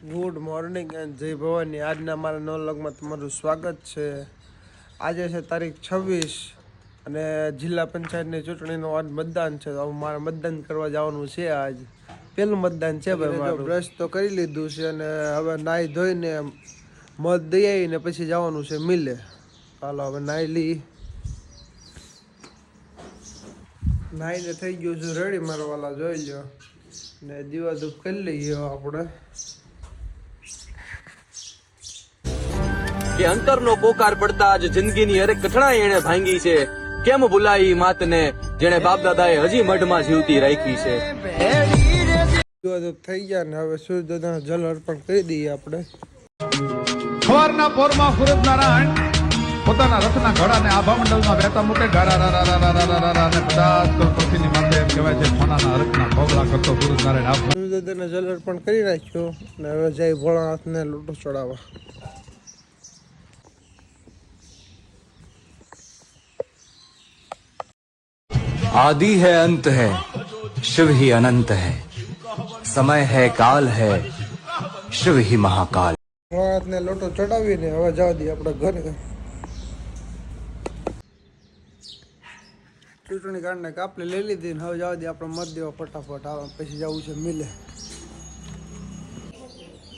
Good morning and જય ભવાની. આજના મારા નવલગમાં તમારું સ્વાગત છે. આજે છે તારીખ 26 અને જિલ્લા પંચાયતની ચૂંટણીનો આજ મતદાન છે. તો મારે મતદાન કરવા જવાનું છે. આજ પહેલું મતદાન છે ભાઈ મારું. બ્રશ તો કરી લીધું છે અને હવે નાહી ધોઈને મત દઈ આવીને પછી જવાનું છે મિલે. ચાલો હવે નાહી લઈ. નાહીને થઈ ગયું છું રેડી મારવાલા, જોઈ લો. ને દીવા ધૂપ કરી લઈએ આપણે. કે અંતરનો પોકાર પડતા આજ જિંદગીની હરેક કઠણાઈ એને ભાંગી છે. કેમ ભૂલાઈ માતને જેણે બાપ દાદાએ હજી મઢમાં જીવતી રાખી છે. દીવા ધૂપ થઈ ગયા ને હવે સૂર્યદાદાને જલ અર્પણ કરી દઈએ આપણે. સવારના પોરમાં સૂરજ નારાયણ પોતાના રથના ઘોડાને આભા મંડળમાં વહેતા મૂકે ગારા અને બધા પૃથ્વીની માથે એમ કહેવાય છે સોનાના હરખના ભોગલા કરતો સૂરજ નારાયણ સૂર્યદાદાને જલ અર્પણ કરી નાખ્યો ને હવે જય ભોળાનાથને લોટો ચડાવવા. आदि है अंत है शिव ही अनंत है समय है काल है शिव ही महाकाल. ભોળાનાથને લોટો ચડાવીને હવે જવા દઈએ આપણે ઘરે. ચૂંટણી કાર્ડને કાપલી લઈ લીધી ને હવે જવા દઈએ આપણે મત દેવા ફટાફટ. આવે પછી જવું છે મિલે.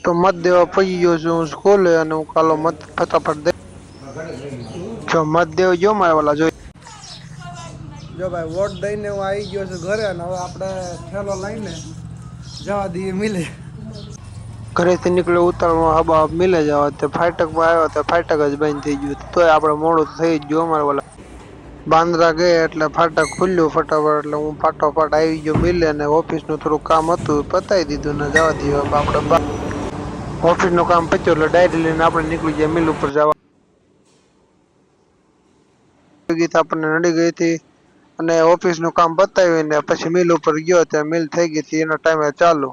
તો મત દેવા પડી ગયો છું હું સ્કૂલે અને હું કાલો મત ફટાફટ દે. જો મત દેવા જો મારે વાલા જોઈ. જો ભાઈ વોટ દઈને હું આવી ગયો છું ઘરે અને હવે આપણે થેલો લઈને જવા દઈએ મિલે. ઘરેથી નીકળ્યો ઉતાળમાં હબા મિલે જવા તે ફાટકમાં આવ્યો તો ફાટક જ બંધ થઈ ગયું. તોય આપણે મોડું થઈ જ ગયું અમારે વાલા. બાંદ્રા ગયા એટલે ફાટક ખુલ્યું ફટાફટ એટલે હું ફાટોફાટ આવી ગયો મિલે અને ઓફિસનું થોડું કામ હતું પતાવી દીધું ને જવા દઈએ. આપણે ઓફિસનું કામ પત્યું એટલે ડાયરી લઈને આપણે નીકળી ગયા મિલ ઉપર જવા. ગીત આપણને નડી ગઈ હતી અને ઓફિસનું કામ પતાવીને પછી મિલ ઉપર ગયો ત્યાં મિલ થઈ ગઈ હતી એના ટાઈમે ચાલુ.